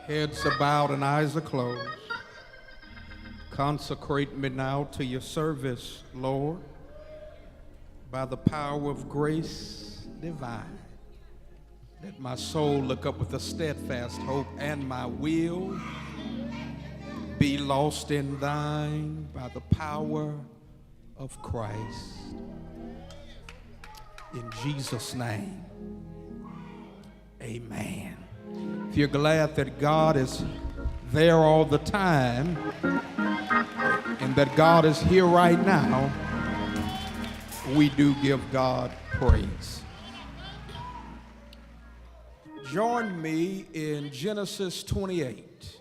Heads are bowed and eyes are closed. Consecrate me now to your service, Lord, by the power of grace divine. Let my soul look up with a steadfast hope, and my will be lost in thine by the power of Christ. In Jesus' name, amen. If you're glad that God is there all the time and that God is here right now, we do give God praise. Join me in Genesis 28.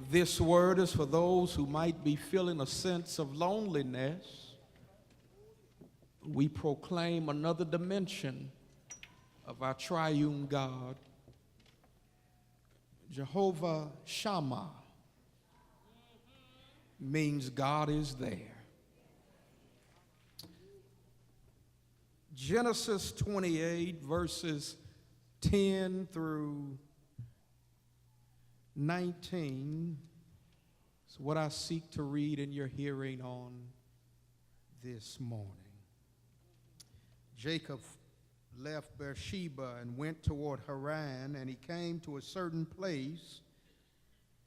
This word is for those who might be feeling a sense of loneliness. We proclaim another dimension of our triune God, Jehovah Shammah, means God is there. Genesis 28, verses 10 through 19 is what I seek to read in your hearing on this morning. Jacob left Beersheba and went toward Haran, and he came to a certain place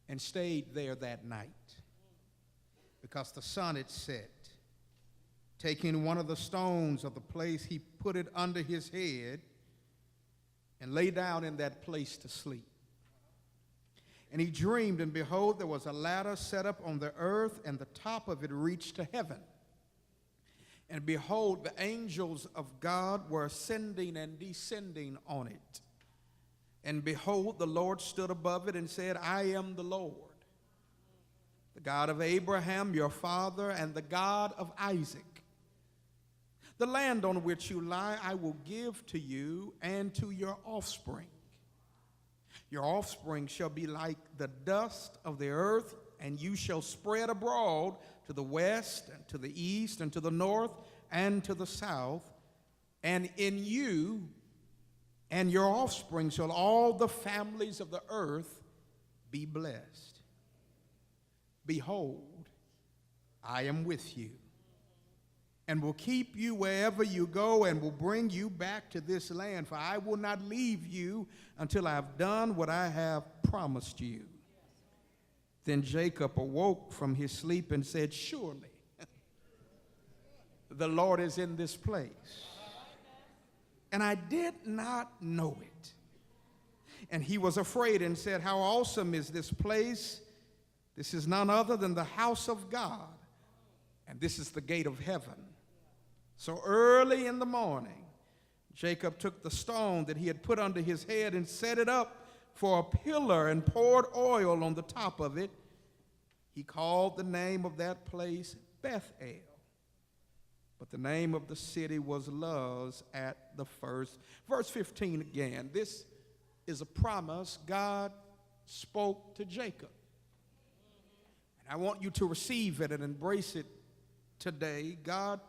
and stayed there that night because the sun had set. Taking one of the stones of the place, he put it under his head and lay down in that place to sleep. And he dreamed, and behold, there was a ladder set up on the earth, and the top of it reached to heaven. And behold, the angels of God were ascending and descending on it. And behold, the Lord stood above it and said, I am the Lord, the God of Abraham, your father, and the God of Isaac. The land on which you lie I will give to you and to your offspring. Your offspring shall be like the dust of the earth, and you shall spread abroad to the west and to the east and to the north and to the south. And in you and your offspring shall all the families of the earth be blessed. Behold, I am with you, and will keep you wherever you go, and will bring you back to this land. For I will not leave you until I have done what I have promised you. Then Jacob awoke from his sleep and said, surely the Lord is in this place, and I did not know it. And he was afraid and said, how awesome is this place! This is none other than the house of God, and this is the gate of heaven. So early in the morning, Jacob took the stone that he had put under his head and set it up for a pillar and poured oil on the top of it. He called the name of that place Bethel, but the name of the city was Luz at the first. Verse 15 again. This is a promise God spoke to Jacob. And I want you to receive it and embrace it today. God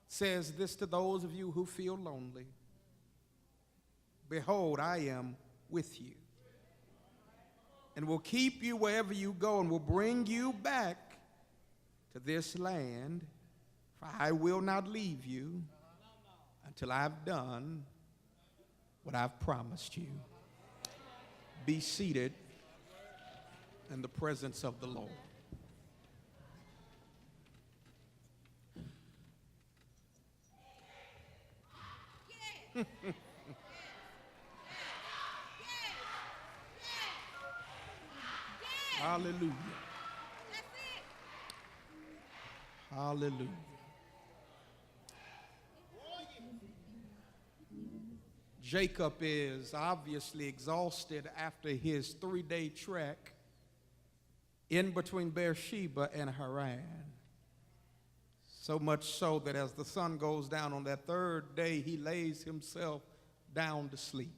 says this to those of you who feel lonely. Behold, I am with you, and will keep you wherever you go, and will bring you back to this land. For I will not leave you until I've done what I've promised you. Be seated in the presence of the Lord. Hallelujah. Hallelujah. Jacob is obviously exhausted after his 3-day trek in between Beersheba and Haran. So much so that as the sun goes down on that 3rd day, he lays himself down to sleep.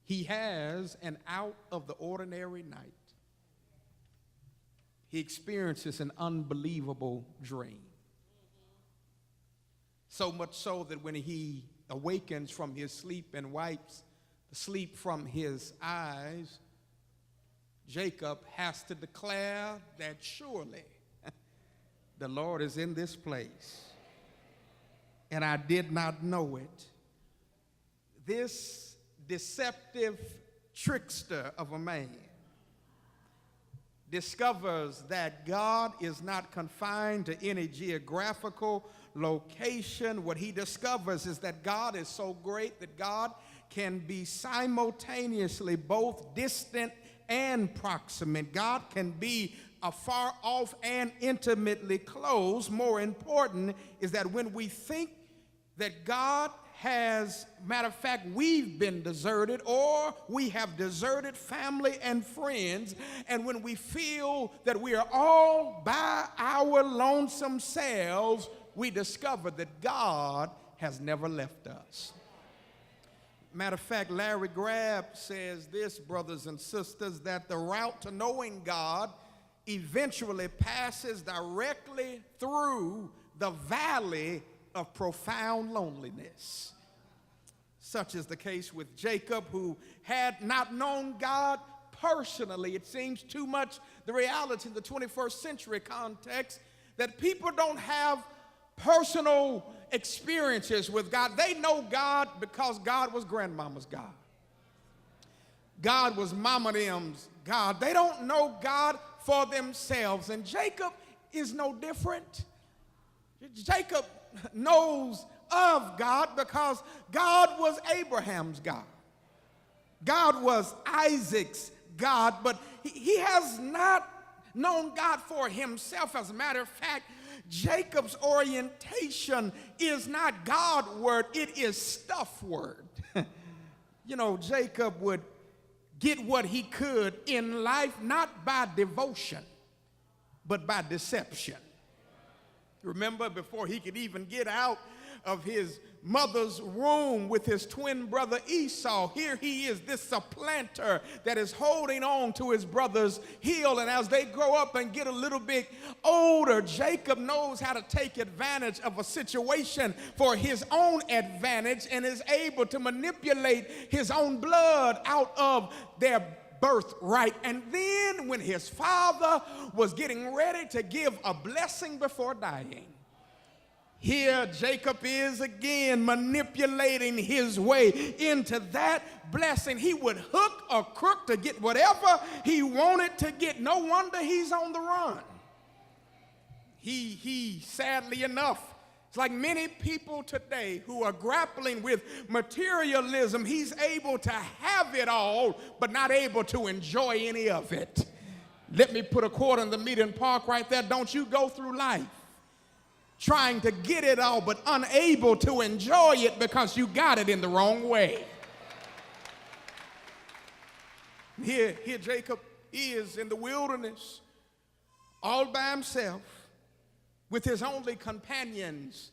He has an out of the ordinary night. He experiences an unbelievable dream. So much so that when he awakens from his sleep and wipes the sleep from his eyes, Jacob has to declare that surely the Lord is in this place, and I did not know it. This deceptive trickster of a man discovers that God is not confined to any geographical location. What he discovers is that God is so great that God can be simultaneously both distant and proximate. God can be afar off and intimately close. More important is that when we think that God has, matter of fact, we've been deserted or we have deserted family and friends, and when we feel that we are all by our lonesome selves, we discover that God has never left us. Matter of fact, Larry Grab says this, brothers and sisters, that the route to knowing God eventually passes directly through the valley of profound loneliness. Such is the case with Jacob, who had not known God personally. It seems too much the reality in the 21st century context that people don't have personal experiences with God. They know God because God was grandmama's God. God was mama them's God. They don't know God for themselves. And Jacob is no different. Jacob knows of God because God was Abraham's God. God was Isaac's God, but he has not known God for himself. As a matter of fact, Jacob's orientation is not Godward, it is stuffward. You know, Jacob would get what he could in life not by devotion, but by deception. Remember, before he could even get out of his mother's womb with his twin brother Esau, here he is, this supplanter that is holding on to his brother's heel. And as they grow up and get a little bit older, Jacob knows how to take advantage of a situation for his own advantage and is able to manipulate his own blood out of their birthright. And then when his father was getting ready to give a blessing before dying, here Jacob is again manipulating his way into that blessing. He would hook or crook to get whatever he wanted to get. No wonder he's on the run. He sadly enough, it's like many people today who are grappling with materialism. He's able to have it all, but not able to enjoy any of it. Let me put a quote on the Meeting Park right there. Don't you go through life trying to get it all, but unable to enjoy it because you got it in the wrong way. Here Jacob is in the wilderness, all by himself, with his only companions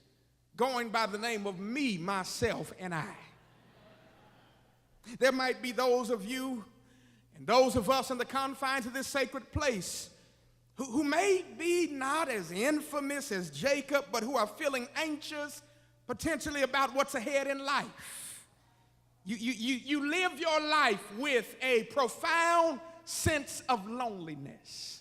going by the name of me, myself, and I. There might be those of you and those of us in the confines of this sacred place who may be not as infamous as Jacob, but who are feeling anxious potentially about what's ahead in life. You live your life with a profound sense of loneliness.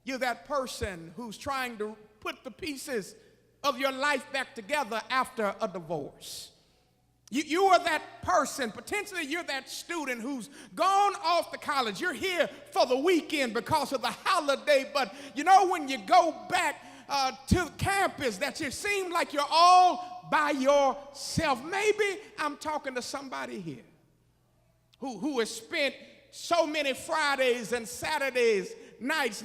You're that person who's trying to put the pieces of your life back together after a divorce. You are that person, potentially you're that student who's gone off to college. You're here for the weekend because of the holiday, but you know when you go back to campus that you seem like you're all by yourself. Maybe I'm talking to somebody here who has spent so many Fridays and Saturdays nights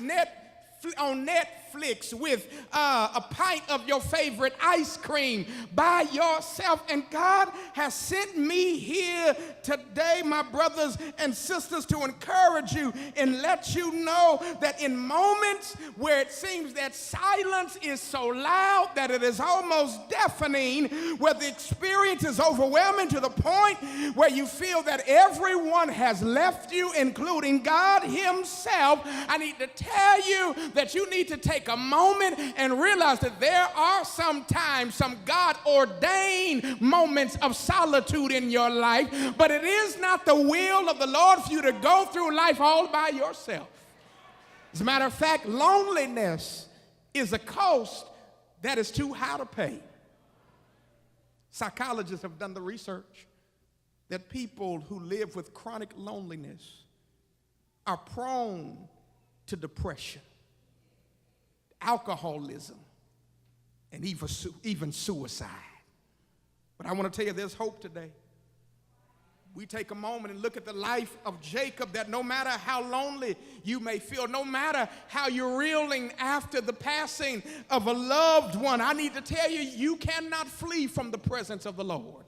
on Netflix with a pint of your favorite ice cream by yourself. And God has sent me here today, my brothers and sisters, to encourage you and let you know that in moments where it seems that silence is so loud that it is almost deafening, where the experience is overwhelming to the point where you feel that everyone has left you, including God himself, I need to tell you that you need to take take a moment and realize that there are sometimes some God-ordained moments of solitude in your life, but it is not the will of the Lord for you to go through life all by yourself. As a matter of fact, loneliness is a cost that is too high to pay. Psychologists have done the research that people who live with chronic loneliness are prone to depression, alcoholism, and even suicide. But I want to tell you there's hope today. We take a moment and look at the life of Jacob, that no matter how lonely you may feel, no matter how you're reeling after the passing of a loved one, I need to tell you, you cannot flee from the presence of the Lord.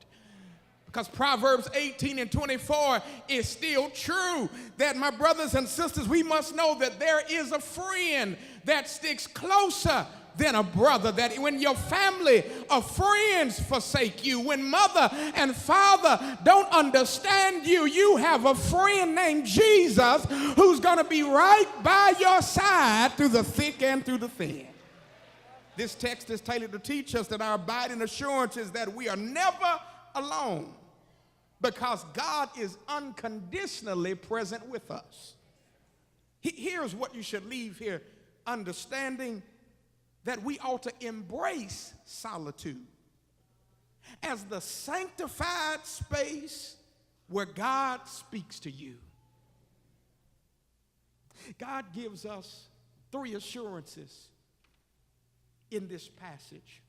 Because Proverbs 18:24 is still true, that my brothers and sisters, we must know that there is a friend that sticks closer than a brother, that when your family or friends forsake you, when mother and father don't understand you, you have a friend named Jesus who's going to be right by your side through the thick and through the thin. This text is tailored to teach us that our abiding assurance is that we are never alone, because God is unconditionally present with us. Here's what you should leave here understanding: that we ought to embrace solitude as the sanctified space where God speaks to you. God gives us 3 assurances in this passage.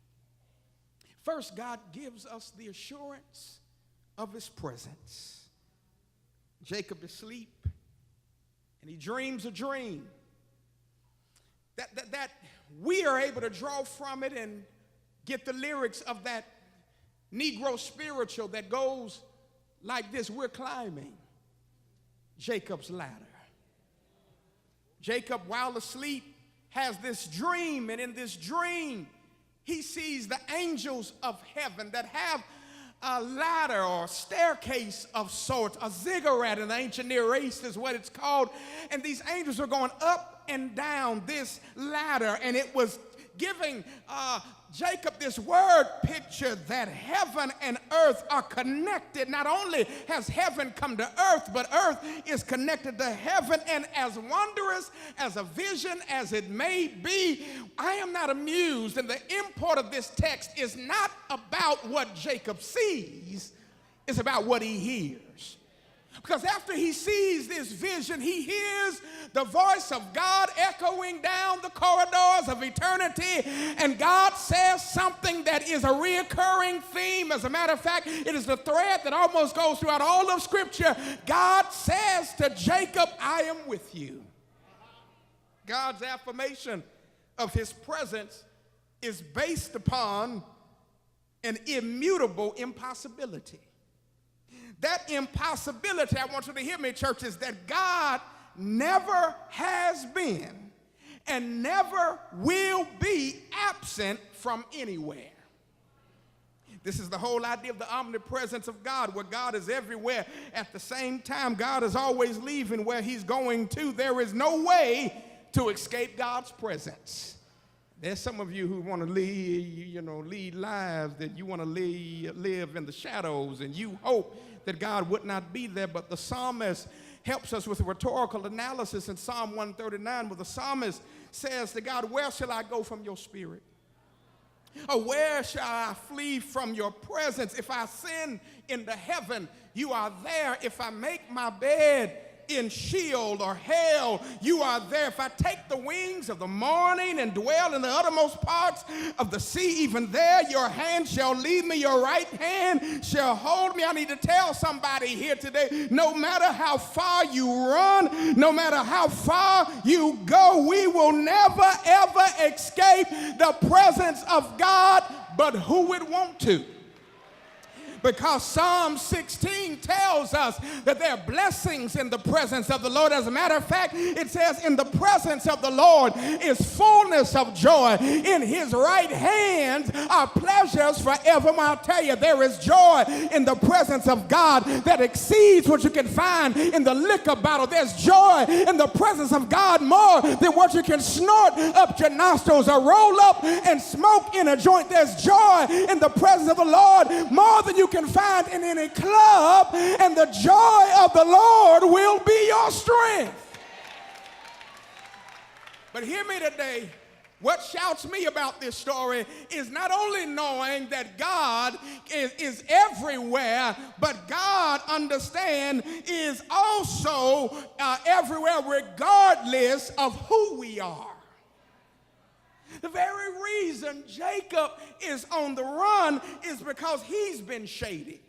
First, God gives us the assurance of his presence. Jacob is asleep, and he dreams a dream that we are able to draw from it and get the lyrics of that Negro spiritual that goes like this: we're climbing Jacob's ladder. Jacob, while asleep, has this dream, and in this dream, he sees the angels of heaven that have a ladder or staircase of sorts, a ziggurat in the ancient Near East is what it's called, and these angels are going up and down this ladder, and it was giving Jacob this word picture that heaven and earth are connected. Not only has heaven come to earth, but earth is connected to heaven. And as wondrous as a vision as it may be, I am not amused. And the import of this text is not about what Jacob sees, it's about what he hears. Because after he sees this vision, he hears the voice of God echoing down the corridors of eternity, and God says something that is a reoccurring theme. As a matter of fact, it is the thread that almost goes throughout all of Scripture. God says to Jacob, I am with you. God's affirmation of his presence is based upon an immutable impossibility. That impossibility, I want you to hear me, church, is that God never has been and never will be absent from anywhere. This is the whole idea of the omnipresence of God, where God is everywhere. At the same time, God is always leaving where he's going to. There is no way to escape God's presence. There's some of you who want to lead lives that you want to live in the shadows, and you hope that God would not be there. But the psalmist helps us with a rhetorical analysis in Psalm 139, where the psalmist says to God, where shall I go from your spirit? Or where shall I flee from your presence? If I ascend into heaven, you are there. If I make my bed in Sheol or hell, you are there. If I take the wings of the morning and dwell in the uttermost parts of the sea, even there your hand shall lead me, your right hand shall hold me. I need to tell somebody here today, no matter how far you run, no matter how far you go, we will never ever escape the presence of God, but who would want to? Because Psalm 16 tells us that there are blessings in the presence of the Lord. As a matter of fact, it says in the presence of the Lord is fullness of joy. In his right hand are pleasures forevermore. I'll tell you, there is joy in the presence of God that exceeds what you can find in the liquor bottle. There's joy in the presence of God more than what you can snort up your nostrils or roll up and smoke in a joint. There's joy in the presence of the Lord more than you can find in any club, and the joy of the Lord will be your strength. But hear me today. What shouts me about this story is not only knowing that God is everywhere, but God, understand, is also everywhere regardless of who we are. The very reason Jacob is on the run is because he's been shady.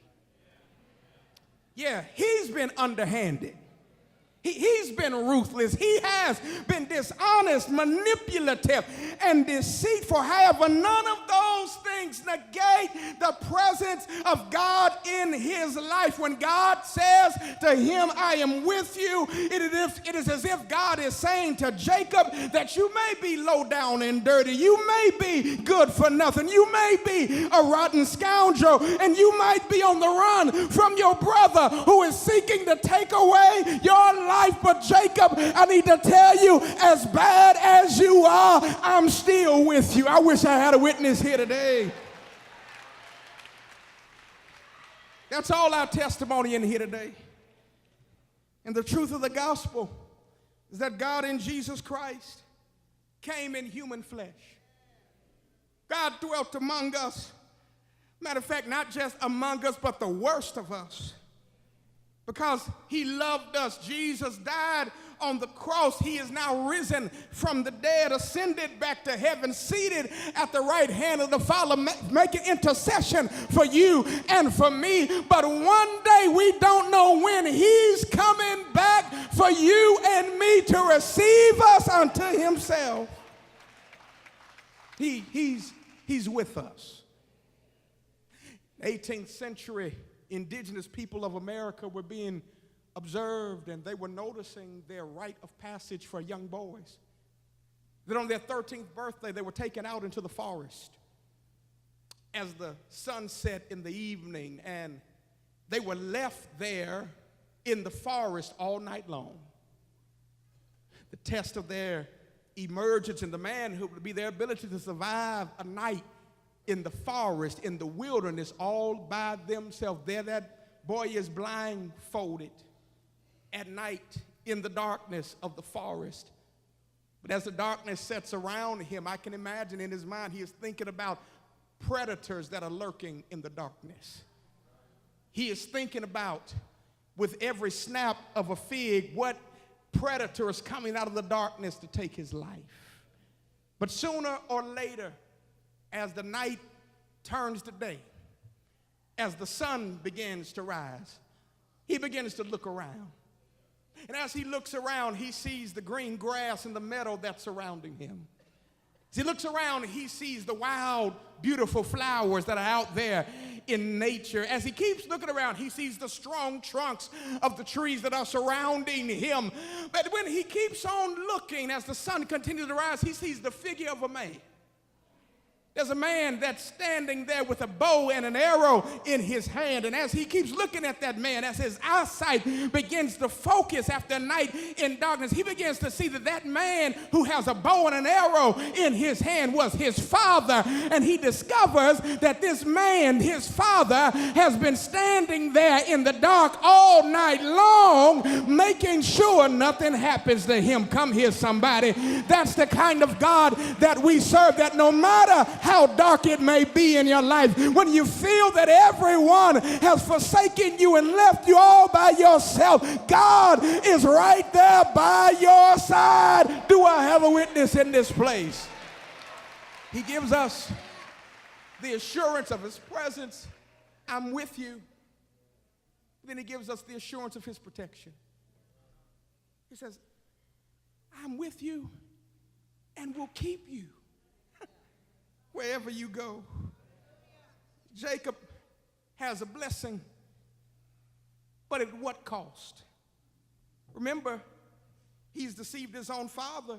Yeah, he's been underhanded. He's been ruthless. He has been dishonest, manipulative, and deceitful. However, none of those things negate the presence of God in his life. When God says to him, I am with you, it is as if God is saying to Jacob that you may be low down and dirty. You may be good for nothing. You may be a rotten scoundrel, and you might be on the run from your brother who is seeking to take away your life. But Jacob, I need to tell you, as bad as you are, I'm still with you. I wish I had a witness here today. That's all our testimony in here today. And the truth of the gospel is that God in Jesus Christ came in human flesh. God dwelt among us. Matter of fact, not just among us, but the worst of us. Because he loved us. Jesus died on the cross. He is now risen from the dead, ascended back to heaven, seated at the right hand of the Father, making intercession for you and for me. But one day, we don't know when, he's coming back for you and me to receive us unto himself. He's with us. 18th century indigenous people of America were being observed, and they were noticing their rite of passage for young boys. That on their 13th birthday, they were taken out into the forest as the sun set in the evening, and they were left there in the forest all night long. The test of their emergence and the manhood would be their ability to survive a night in the forest, in the wilderness, all by themselves. There that boy is blindfolded at night in the darkness of the forest. But as the darkness sets around him, I can imagine in his mind he is thinking about predators that are lurking in the darkness. He is thinking about, with every snap of a fig, what predator is coming out of the darkness to take his life. But sooner or later, as the night turns to day, as the sun begins to rise, he begins to look around. And as he looks around, he sees the green grass and the meadow that's surrounding him. As he looks around, he sees the wild, beautiful flowers that are out there in nature. As he keeps looking around, he sees the strong trunks of the trees that are surrounding him. But when he keeps on looking, as the sun continues to rise, he sees the figure of a man. There's a man that's standing there with a bow and an arrow in his hand. And as he keeps looking at that man, as his eyesight begins to focus after a night in darkness, he begins to see that that man who has a bow and an arrow in his hand was his father. And he discovers that this man, his father, has been standing there in the dark all night long, making sure nothing happens to him. Come here, somebody. That's the kind of God that we serve, that no matter how dark it may be in your life, when you feel that everyone has forsaken you and left you all by yourself, God is right there by your side. Do I have a witness in this place? He gives us the assurance of his presence. I'm with you. Then he gives us the assurance of his protection. He says, I'm with you and will keep you wherever you go. Jacob has a blessing, but at what cost? Remember, he's deceived his own father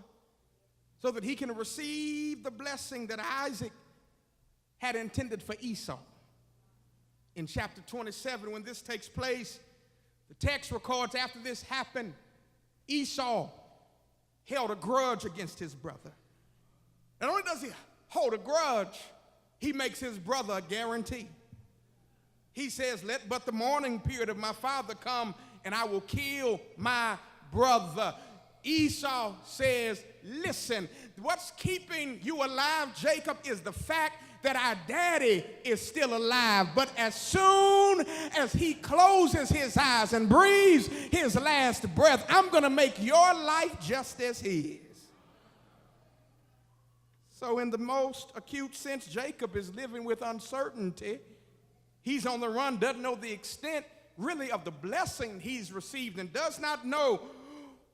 so that he can receive the blessing that Isaac had intended for Esau. In chapter 27, when this takes place, the text records after this happened, Esau held a grudge against his brother. Not only does he hold a grudge, he makes his brother a guarantee. He says, let but the mourning period of my father come, and I will kill my brother. Esau says, listen, what's keeping you alive, Jacob, is the fact that our daddy is still alive. But as soon as he closes his eyes and breathes his last breath, I'm going to make your life just as his. So in the most acute sense, Jacob is living with uncertainty. He's on the run, doesn't know the extent really of the blessing he's received, and does not know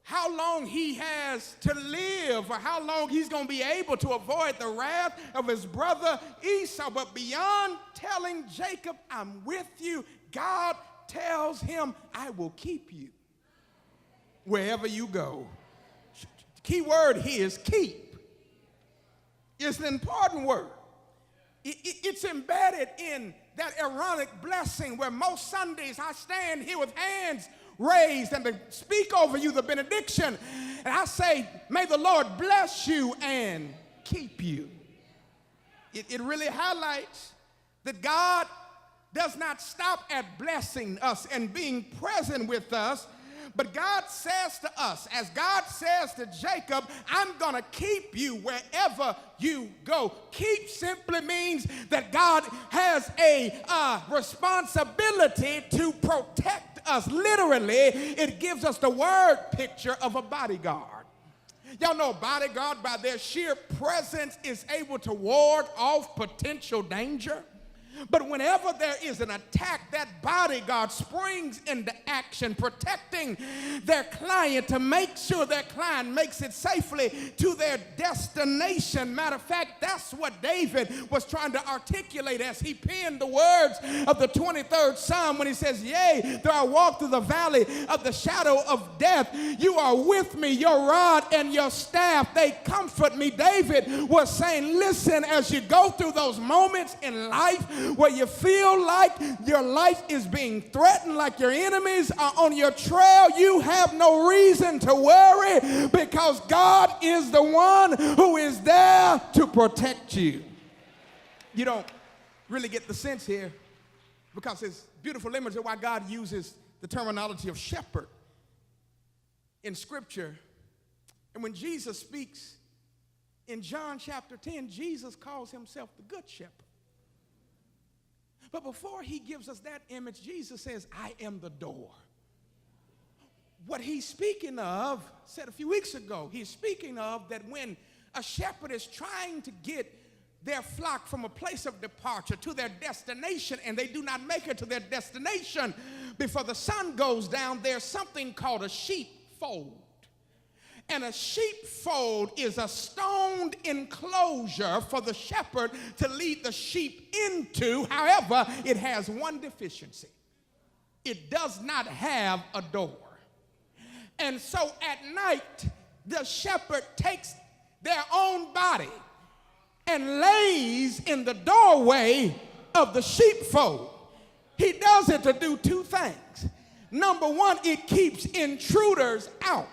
how long he has to live or how long he's going to be able to avoid the wrath of his brother Esau. But beyond telling Jacob, I'm with you, God tells him, I will keep you wherever you go. The key word here is keep. It's an important word. It's embedded in that Aaronic blessing where most Sundays I stand here with hands raised and to speak over you the benediction. And I say, may the Lord bless you and keep you. It really highlights that God does not stop at blessing us and being present with us, but God says to us, as God says to Jacob, I'm going to keep you wherever you go. Keep simply means that God has a responsibility to protect us. Literally, it gives us the word picture of a bodyguard. Y'all know a bodyguard by their sheer presence is able to ward off potential danger. But whenever there is an attack, that bodyguard springs into action, protecting their client to make sure their client makes it safely to their destination. Matter of fact, that's what David was trying to articulate as he penned the words of the 23rd Psalm when he says, yea, though I walk through the valley of the shadow of death, you are with me, your rod and your staff, they comfort me. David was saying, listen, as you go through those moments in life where you feel like your life is being threatened, like your enemies are on your trail, you have no reason to worry because God is the one who is there to protect you. You don't really get the sense here because it's beautiful image of why God uses the terminology of shepherd in Scripture. And when Jesus speaks in John chapter 10, Jesus calls himself the good shepherd. But before he gives us that image, Jesus says, I am the door. What he's speaking of, said a few weeks ago, he's speaking of that when a shepherd is trying to get their flock from a place of departure to their destination and they do not make it to their destination before the sun goes down, there's something called a sheepfold. And a sheepfold is a stoned enclosure for the shepherd to lead the sheep into. However, it has one deficiency. It does not have a door. And so at night, the shepherd takes their own body and lays in the doorway of the sheepfold. He does it to do two things. Number one, it keeps intruders out.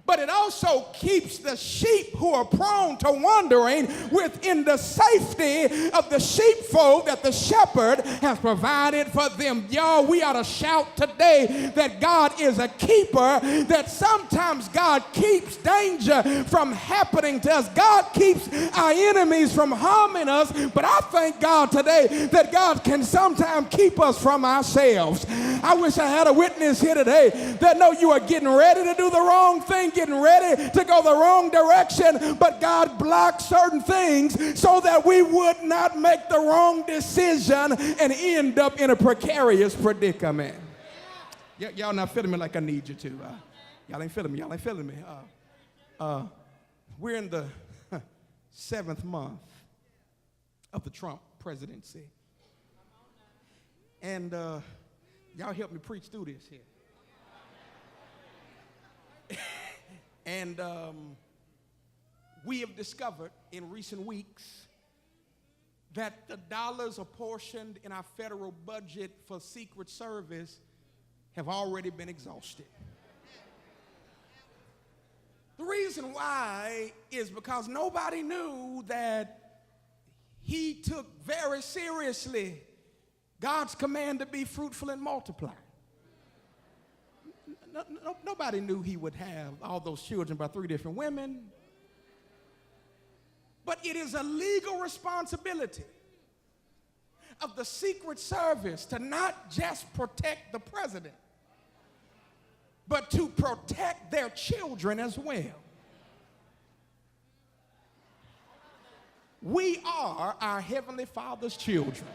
But it also keeps the sheep who are prone to wandering within the safety of the sheepfold that the shepherd has provided for them. Y'all, we ought to shout today that God is a keeper, that sometimes God keeps danger from happening to us. God keeps our enemies from harming us, but I thank God today that God can sometimes keep us from ourselves. I wish I had a witness here today that know you are getting ready to do the wrong thing, getting ready to go the wrong direction, but God blocked certain things so that we would not make the wrong decision and end up in a precarious predicament. Y'all not feeling me like I need you to. Y'all ain't feeling me. Y'all ain't feeling me. We're in the 7th month of the Trump presidency. And y'all help me preach through this here. And we have discovered in recent weeks that the dollars apportioned in our federal budget for Secret Service have already been exhausted. The reason why is because nobody knew that he took very seriously God's command to be fruitful and multiply. Nobody knew he would have all those children by 3 different women. But it is a legal responsibility of the Secret Service to not just protect the president, but to protect their children as well. We are our Heavenly Father's children.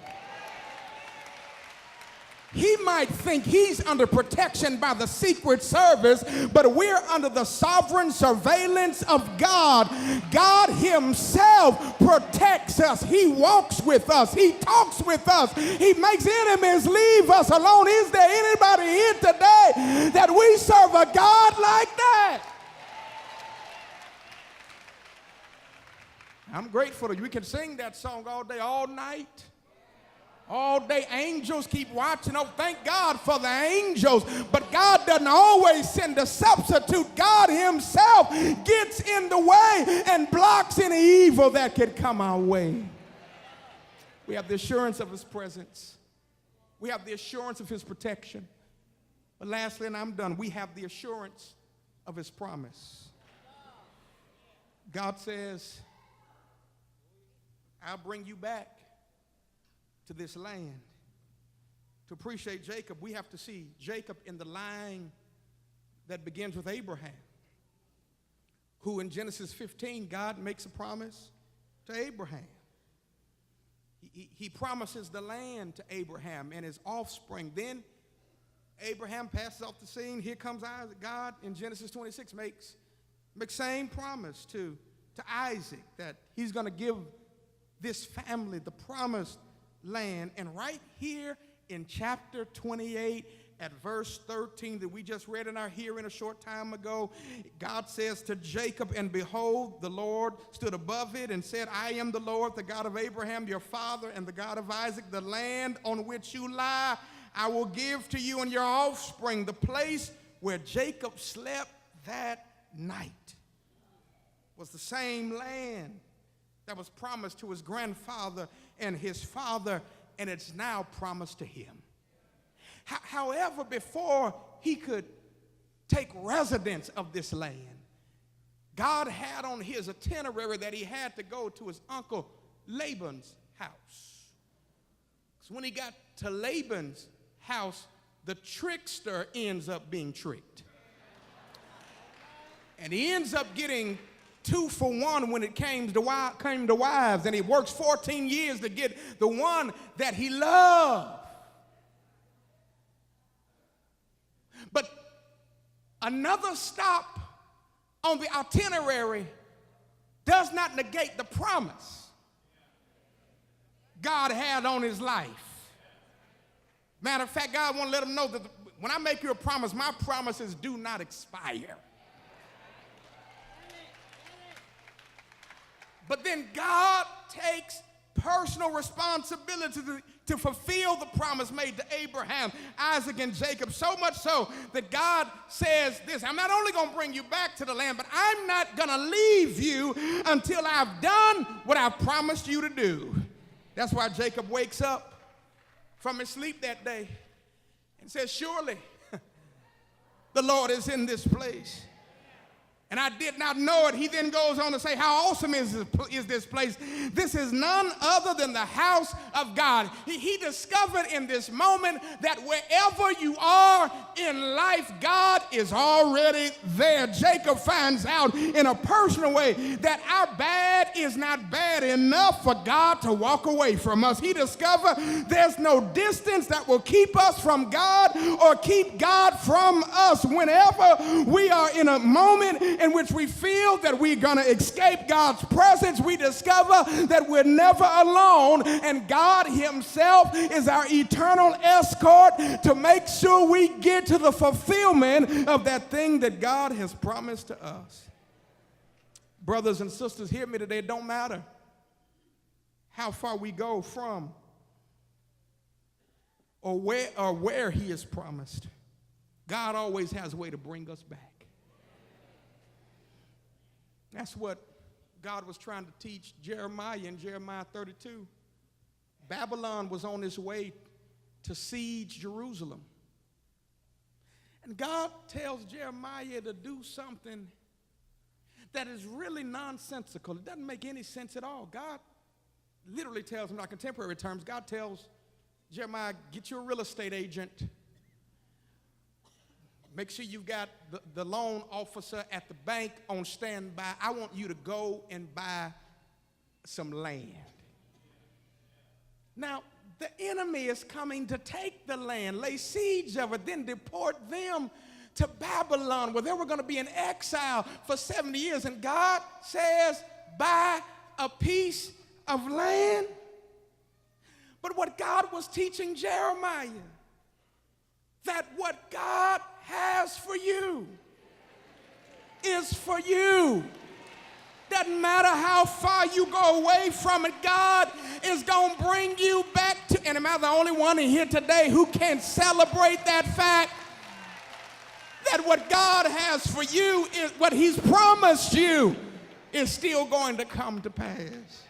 He might think he's under protection by the Secret Service, but we're under the sovereign surveillance of God. God himself protects us. He walks with us. He talks with us. He makes enemies leave us alone. Is there anybody here today that we serve a God like that? I'm grateful that we can sing that song all day, all night. All day, angels keep watching. Oh, thank God for the angels. But God doesn't always send a substitute. God himself gets in the way and blocks any evil that could come our way. We have the assurance of his presence. We have the assurance of his protection. But lastly, and I'm done, we have the assurance of his promise. God says, I'll bring you back to this land. To appreciate Jacob, we have to see Jacob in the line that begins with Abraham, who in Genesis 15, God makes a promise to Abraham. He promises the land to Abraham and his offspring. Then Abraham passes off the scene. Here comes Isaac. God in Genesis 26 makes same promise to Isaac that he's going to give this family the promised land. And right here in chapter 28 at verse 13 that we just read in our hearing a short time ago, God says to Jacob, and behold, the Lord stood above it and said, I am the Lord, the God of Abraham, your father, and the God of Isaac. The land on which you lie, I will give to you and your offspring. The place where Jacob slept that night was the same land that was promised to his grandfather and his father, and it's now promised to him. However, before he could take residence of this land, God had on his itinerary that he had to go to his uncle Laban's house. So when he got to Laban's house, the trickster ends up being tricked. And he ends up getting 2 for 1 when it came to wives, and he works 14 years to get the one that he loved. But another stop on the itinerary does not negate the promise God had on his life. Matter of fact, God want to let him know that when I make you a promise, my promises do not expire. But then God takes personal responsibility to fulfill the promise made to Abraham, Isaac, and Jacob, so much so that God says this: I'm not only going to bring you back to the land, but I'm not going to leave you until I've done what I've promised you to do. That's why Jacob wakes up from his sleep that day and says, surely the Lord is in this place. And I did not know it. He then goes on to say, how awesome is this place? This is none other than the house of God. He discovered in this moment that wherever you are in life, God is already there. Jacob finds out in a personal way that our bad is not bad enough for God to walk away from us. He discovered there's no distance that will keep us from God or keep God from us. Whenever we are in a moment in which we feel that we're going to escape God's presence, we discover that we're never alone, and God himself is our eternal escort to make sure we get to the fulfillment of that thing that God has promised to us. Brothers and sisters, hear me today. It don't matter how far we go from or where he has promised. God always has a way to bring us back. That's what God was trying to teach Jeremiah in Jeremiah 32. Babylon was on its way to siege Jerusalem. And God tells Jeremiah to do something that is really nonsensical. It doesn't make any sense at all. God literally tells him, in our contemporary terms, God tells Jeremiah, get you a real estate agent. Make sure you've got the loan officer at the bank on standby. I want you to go and buy some land. Now, the enemy is coming to take the land, lay siege of it, then deport them to Babylon, where they were going to be in exile for 70 years. And God says, buy a piece of land. But what God was teaching Jeremiah, that what God has for you is for you. Doesn't matter how far you go away from it, God is going to bring you back to, and am I the only one in here today who can celebrate that fact? That what God has for you, is what he's promised you, is still going to come to pass.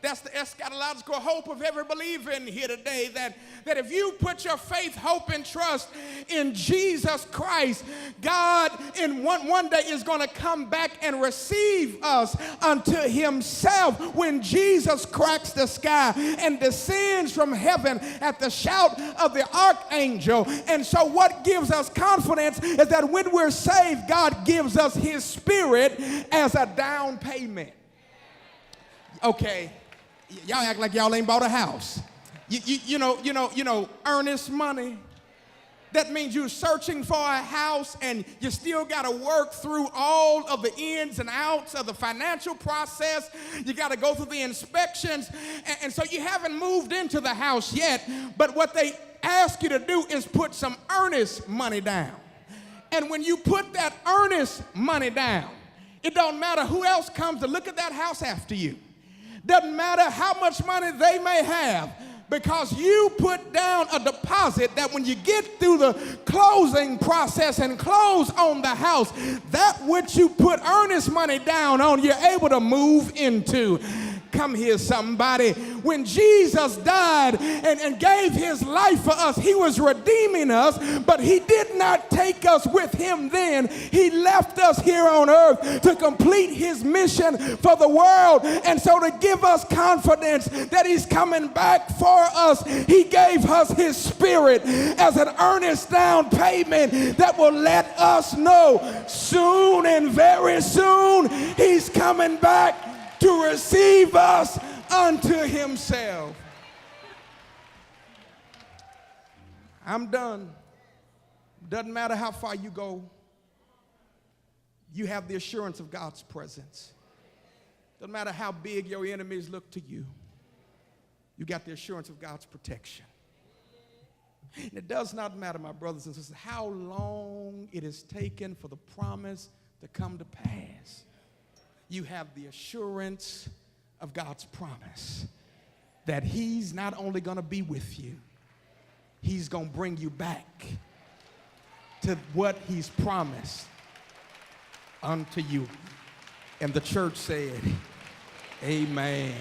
That's the eschatological hope of every believer in here today, that if you put your faith, hope, and trust in Jesus Christ, God in one day is going to come back and receive us unto himself when Jesus cracks the sky and descends from heaven at the shout of the archangel. And so what gives us confidence is that when we're saved, God gives us his Spirit as a down payment. Okay. Y'all act like y'all ain't bought a house. You know, earnest money. That means you're searching for a house and you still got to work through all of the ins and outs of the financial process. You got to go through the inspections. And so you haven't moved into the house yet. But what they ask you to do is put some earnest money down. And when you put that earnest money down, it don't matter who else comes to look at that house after you. Doesn't matter how much money they may have, because you put down a deposit that when you get through the closing process and close on the house, that which you put earnest money down on, you're able to move into. Come here, somebody. When Jesus died and gave his life for us, he was redeeming us, but he did not take us with him then. He left us here on earth to complete his mission for the world. And so to give us confidence that he's coming back for us, he gave us his Spirit as an earnest down payment that will let us know soon and very soon he's coming back to receive us unto himself. I'm done. Doesn't matter how far you go, you have the assurance of God's presence. Doesn't matter how big your enemies look to you, you got the assurance of God's protection. And it does not matter, my brothers and sisters, how long it has taken for the promise to come to pass. You have the assurance of God's promise that he's not only going to be with you, he's going to bring you back to what he's promised unto you. And the church said, amen.